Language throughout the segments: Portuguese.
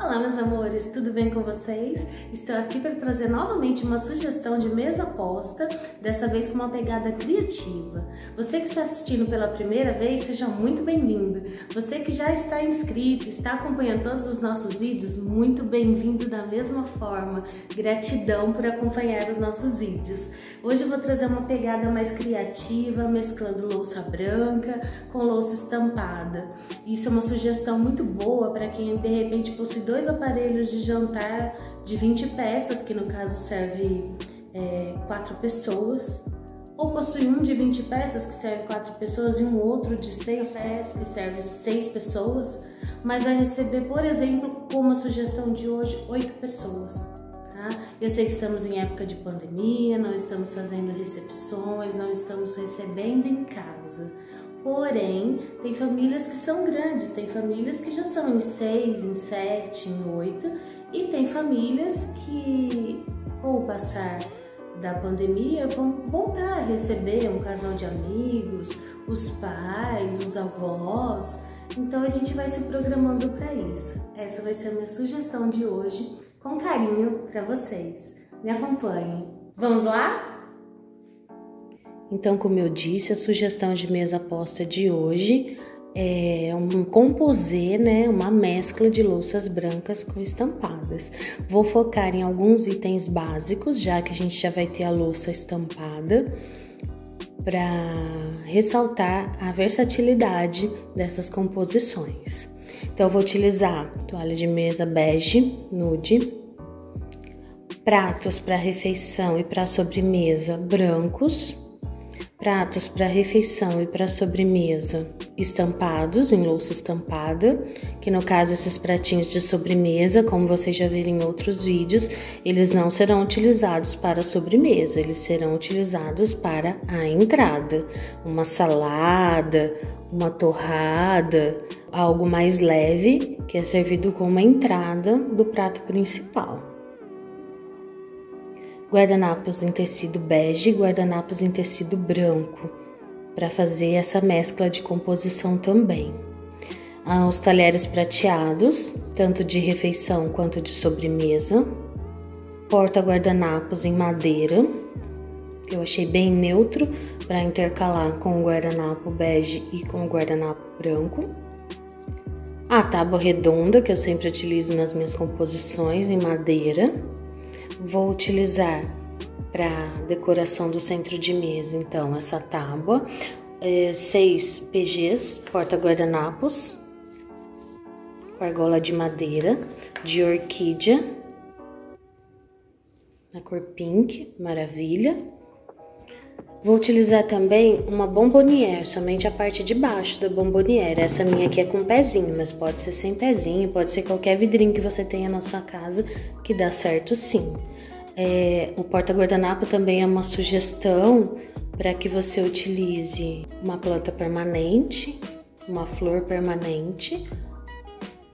Olá, meus amores, tudo bem com vocês? Estou aqui para trazer novamente uma sugestão de mesa posta, dessa vez com uma pegada criativa. Você que está assistindo pela primeira vez, seja muito bem-vindo. Você que já está inscrito, está acompanhando todos os nossos vídeos, muito bem-vindo da mesma forma. Gratidão por acompanhar os nossos vídeos. Hoje eu vou trazer uma pegada mais criativa, mesclando louça branca com louça estampada. Isso é uma sugestão muito boa para quem de repente possui dois aparelhos de jantar de 20 peças, que no caso serve 4 pessoas, ou possui um de 20 peças que serve 4 pessoas e um outro de 6 peças que serve 6 pessoas, mas vai receber, por exemplo, como a sugestão de hoje, 8 pessoas. Tá? Eu sei que estamos em época de pandemia, não estamos fazendo recepções, não estamos recebendo em casa. Porém, tem famílias que são grandes, tem famílias que já são em 6, em 7, em 8, e tem famílias que, com o passar da pandemia, vão voltar a receber um casal de amigos, os pais, os avós. Então a gente vai se programando para isso. Essa vai ser a minha sugestão de hoje, com carinho para vocês. Me acompanhem. Vamos lá? Então, como eu disse, a sugestão de mesa posta de hoje é um composê, né? Uma mescla de louças brancas com estampadas. Vou focar em alguns itens básicos, já que a gente já vai ter a louça estampada, para ressaltar a versatilidade dessas composições. Então, eu vou utilizar toalha de mesa bege, nude, pratos para refeição e para sobremesa brancos, pratos para refeição e para sobremesa estampados, em louça estampada, que no caso esses pratinhos de sobremesa, como vocês já viram em outros vídeos, eles não serão utilizados para sobremesa, eles serão utilizados para a entrada, uma salada, uma torrada, algo mais leve, que é servido como entrada do prato principal. Guardanapos em tecido bege e guardanapos em tecido branco, para fazer essa mescla de composição também. Os talheres prateados, tanto de refeição quanto de sobremesa. Porta-guardanapos em madeira, que eu achei bem neutro, para intercalar com o guardanapo bege e com o guardanapo branco. A tábua redonda, que eu sempre utilizo nas minhas composições, em madeira. Vou utilizar para decoração do centro de mesa, então, essa tábua, 6 PGs, porta-guardanapos, com argola de madeira, de orquídea, na cor pink, maravilha. Vou utilizar também uma bombonière, somente a parte de baixo da bombonière. Essa minha aqui é com pezinho, mas pode ser sem pezinho, pode ser qualquer vidrinho que você tenha na sua casa, que dá certo sim. O porta-guardanapo também é uma sugestão para que você utilize uma planta permanente, uma flor permanente,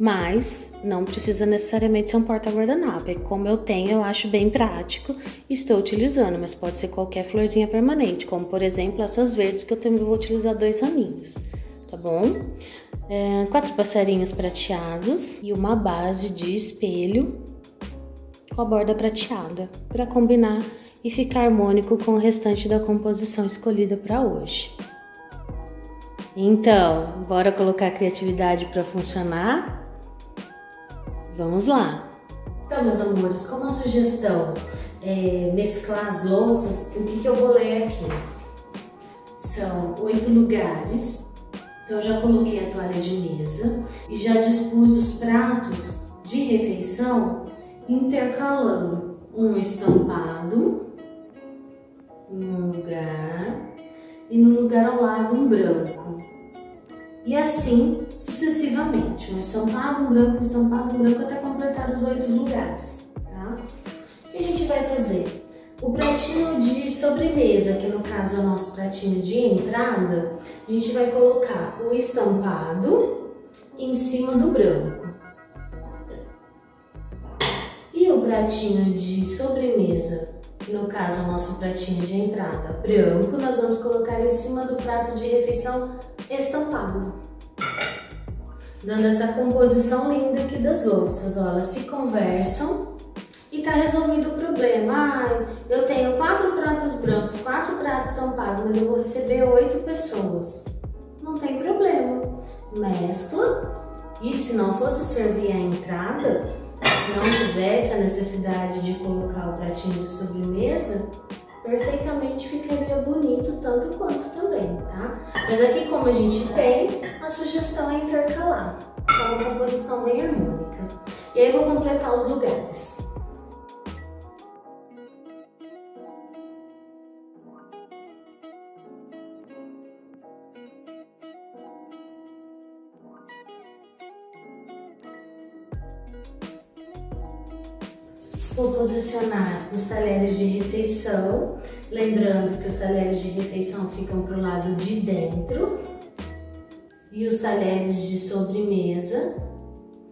mas não precisa necessariamente ser um porta-guardanapo. Como eu tenho, eu acho bem prático e estou utilizando, mas pode ser qualquer florzinha permanente, como por exemplo essas verdes que eu também vou utilizar 2 raminhos, tá bom? 4 passarinhos prateados e uma base de espelho com a borda prateada, para combinar e ficar harmônico com o restante da composição escolhida para hoje. Então, bora colocar a criatividade para funcionar? Vamos lá! Então, meus amores, como a sugestão é mesclar as louças, o que eu vou ler aqui? São 8 lugares, então eu já coloquei a toalha de mesa e já dispus os pratos de refeição intercalando um estampado em um lugar e no lugar ao lado um branco. E assim sucessivamente, um estampado, um branco até completar os 8 lugares, tá? O que a gente vai fazer? O pratinho de sobremesa, que no caso é o nosso pratinho de entrada, a gente vai colocar o estampado em cima do branco. E o pratinho de sobremesa, que no caso é o nosso pratinho de entrada branco, nós vamos colocar em cima do prato de refeição estampado. dando essa composição linda aqui das louças. Ó, elas se conversam e tá resolvido o problema. Ah, eu tenho 4 pratos brancos, 4 pratos tampados, mas eu vou receber 8 pessoas. Não tem problema. Mescla. E se não fosse servir a entrada, não tivesse a necessidade de colocar o pratinho de sobremesa, perfeitamente ficaria bonito tanto quanto também, tá? Mas aqui, como a gente tem, a sugestão é intercalar. Então, uma composição bem harmônica. E aí, eu vou completar os lugares. Vou posicionar os talheres de refeição, lembrando que os talheres de refeição ficam para o lado de dentro e os talheres de sobremesa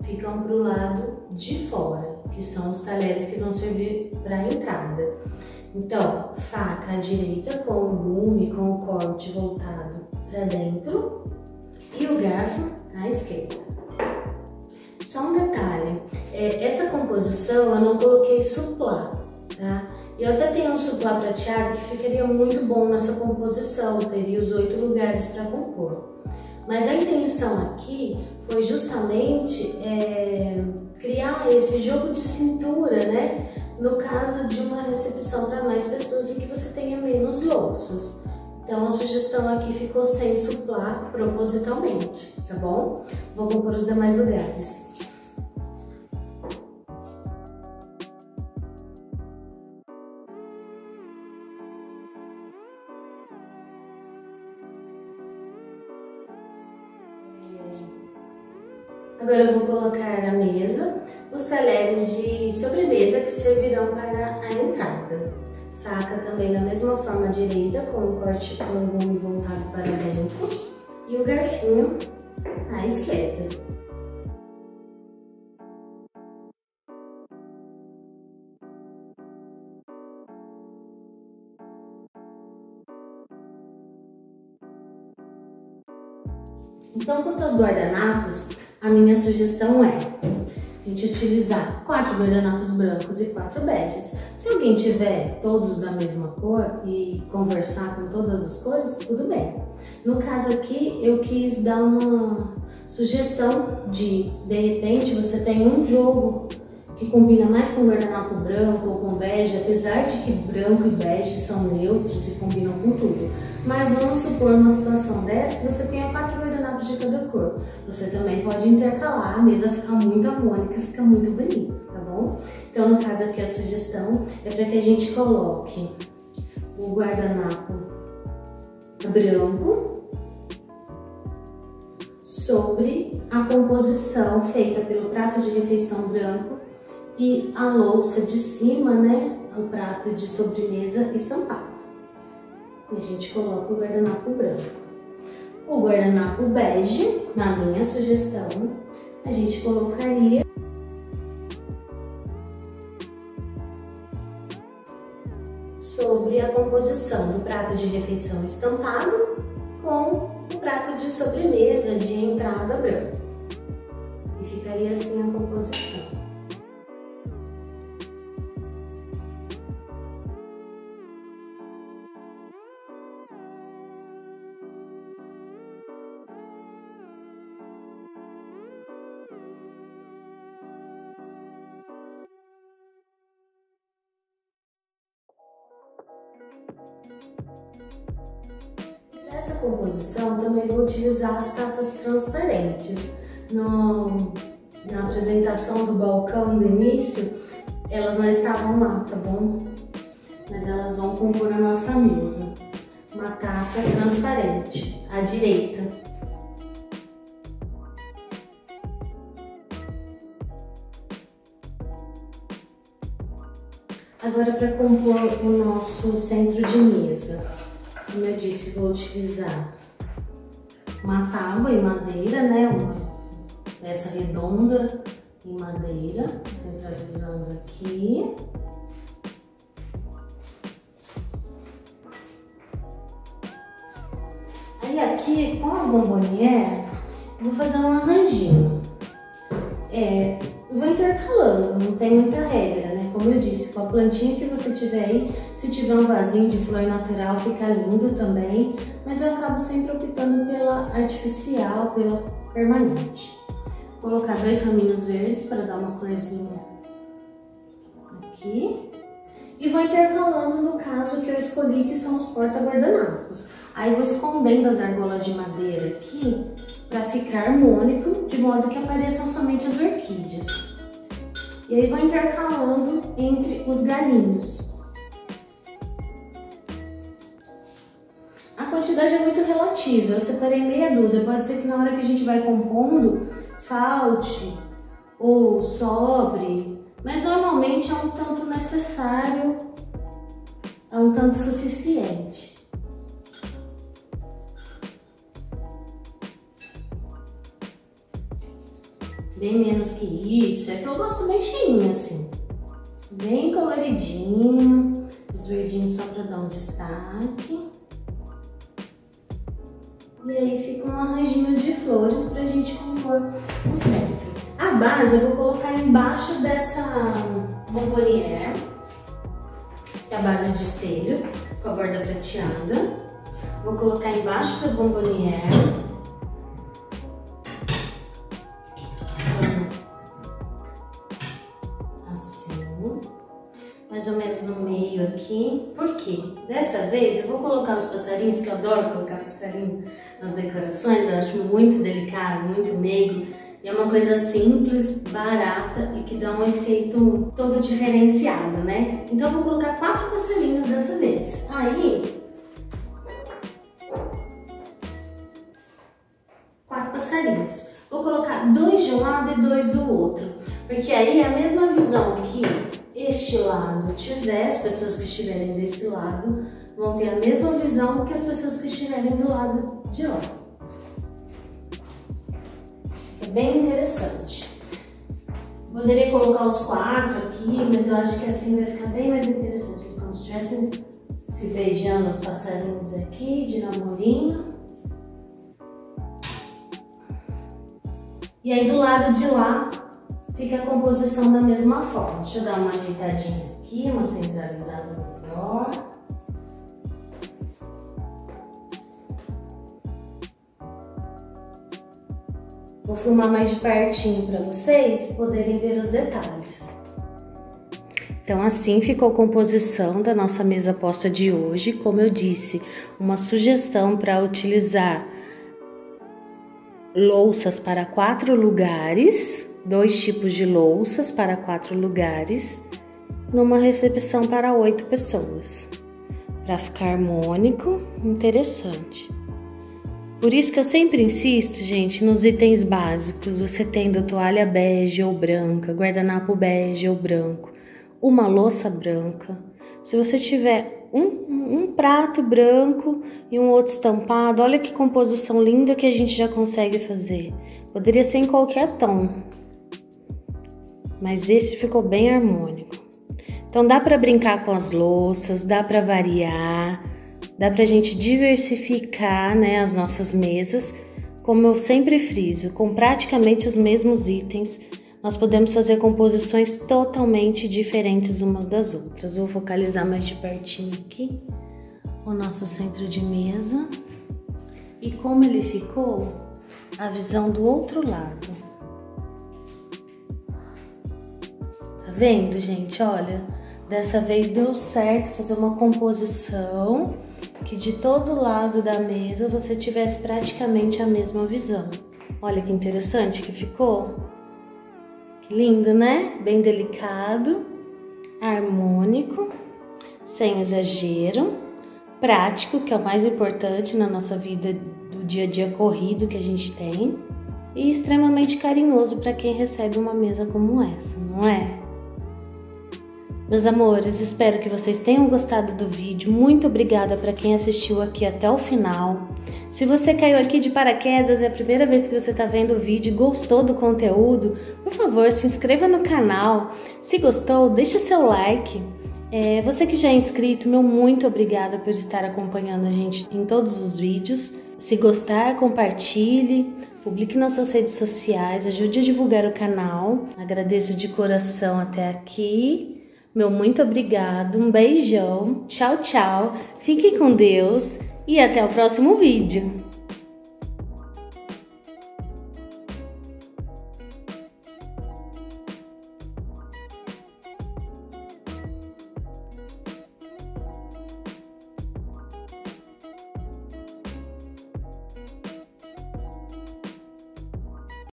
ficam para o lado de fora, que são os talheres que vão servir para a entrada. Então, faca à direita com o gume, com o corte voltado para dentro e o garfo à esquerda. Só um detalhe, essa composição eu não coloquei suplá, tá? E eu até tenho um suplá prateado que ficaria muito bom nessa composição, teria os 8 lugares para compor. Mas a intenção aqui foi justamente criar esse jogo de cintura, né? No caso de uma recepção para mais pessoas e que você tenha menos louças. Então a sugestão aqui ficou sem suplá propositalmente, tá bom? Vou compor os demais lugares. Agora eu vou colocar a mesa, os talheres de sobremesa que servirão para a entrada. Faca também da mesma forma à direita, com o corte com o gume voltado para dentro e o garfinho à esquerda. Então, quanto aos guardanapos, a minha sugestão é a gente utilizar 4 guardanapos brancos e 4 beges. Se alguém tiver todos da mesma cor e conversar com todas as cores, tudo bem. No caso aqui, eu quis dar uma sugestão de repente, você tem um jogo que combina mais com guardanapo branco ou com bege, apesar de que branco e bege são neutros e combinam com tudo. Mas vamos supor uma situação dessa que você tenha 4 guardanapos de cada cor. Você também pode intercalar, a mesa fica muito harmônica, fica muito bonita, tá bom? Então, no caso aqui, a sugestão é para que a gente coloque o guardanapo branco sobre a composição feita pelo prato de refeição branco e a louça de cima, né, o prato de sobremesa estampado. E a gente coloca o guardanapo branco. O guardanapo bege, na minha sugestão, a gente colocaria sobre a composição do prato de refeição estampado com o prato de sobremesa de entrada branco. E ficaria assim a composição. Para essa composição, também vou utilizar as taças transparentes. Na apresentação do balcão do início, elas não estavam lá, tá bom? Mas elas vão compor a nossa mesa. Uma taça transparente, à direita. Agora, para compor o nosso centro de mesa, como eu disse, vou utilizar uma tábua em madeira, né? Uma peça redonda em madeira, centralizando aqui. Aí aqui, com a bombonière, vou fazer um arranjinho. Vou intercalando, não tem muita regra, né? Como eu disse, com a plantinha que você tiver aí, se tiver um vasinho de flor natural, fica lindo também, mas eu acabo sempre optando pela artificial, pela permanente. Vou colocar 2 raminhos verdes para dar uma corzinha aqui. E vou intercalando no caso que eu escolhi, que são os porta-guardanapos. Aí vou escondendo as argolas de madeira aqui para ficar harmônico, de modo que apareçam somente as orquídeas. E aí vou intercalando entre os galinhos. A quantidade é muito relativa, eu separei meia dúzia. Pode ser que na hora que a gente vai compondo, falte ou sobre, mas normalmente é um tanto necessário, é um tanto suficiente. Bem menos que isso, é que eu gosto bem cheinho assim, bem coloridinho, os verdinhos só para dar um destaque. E aí fica um arranjinho de flores pra gente compor o centro. A base eu vou colocar embaixo dessa bombonière, que é a base de espelho, com a borda prateada. Vou colocar embaixo da bombonière. Mais ou menos no meio aqui. Por quê? Dessa vez eu vou colocar os passarinhos, que eu adoro colocar passarinho nas decorações, eu acho muito delicado, muito meigo. E é uma coisa simples, barata e que dá um efeito todo diferenciado, né? Então eu vou colocar 4 passarinhos dessa vez. Aí, 4 passarinhos. Vou colocar 2 de um lado e 2 do outro, porque aí é a mesma visão que este lado tiver, as pessoas que estiverem desse lado vão ter a mesma visão que as pessoas que estiverem do lado de lá. É bem interessante. Poderia colocar os 4 aqui, mas eu acho que assim vai ficar bem mais interessante, como se estivessem se beijando os passarinhos aqui de namorinho. E aí do lado de lá fica a composição da mesma forma. Deixa eu dar uma ajeitadinha aqui, uma centralizada melhor. Vou filmar mais de pertinho para vocês poderem ver os detalhes. Então assim ficou a composição da nossa mesa posta de hoje. Como eu disse, uma sugestão para utilizar louças para 4 lugares, 2 tipos de louças para 4 lugares, numa recepção para 8 pessoas, para ficar harmônico, interessante. Por isso que eu sempre insisto, gente, nos itens básicos, você tendo toalha bege ou branca, guardanapo bege ou branco, uma louça branca. Se você tiver um prato branco e um outro estampado, olha que composição linda que a gente já consegue fazer. Poderia ser em qualquer tom, mas esse ficou bem harmônico. Então dá para brincar com as louças, dá para variar, dá pra gente diversificar, né, as nossas mesas. Como eu sempre friso, com praticamente os mesmos itens, nós podemos fazer composições totalmente diferentes umas das outras. Vou focalizar mais de pertinho aqui o nosso centro de mesa. E como ele ficou, a visão do outro lado. Tá vendo, gente? Olha, dessa vez deu certo fazer uma composição que de todo lado da mesa você tivesse praticamente a mesma visão. Olha que interessante que ficou. Que lindo, né? Bem delicado, harmônico, sem exagero, prático, que é o mais importante na nossa vida do dia a dia corrido que a gente tem, e extremamente carinhoso para quem recebe uma mesa como essa, não é? Meus amores, espero que vocês tenham gostado do vídeo. Muito obrigada para quem assistiu aqui até o final. Se você caiu aqui de paraquedas, é a primeira vez que você está vendo o vídeo e gostou do conteúdo, por favor, se inscreva no canal. Se gostou, deixa seu like. Você que já é inscrito, meu muito obrigada por estar acompanhando a gente em todos os vídeos. Se gostar, compartilhe. publique nas suas redes sociais, ajude a divulgar o canal. Agradeço de coração até aqui. Meu muito obrigado, um beijão, tchau, tchau, fiquem com Deus e até o próximo vídeo.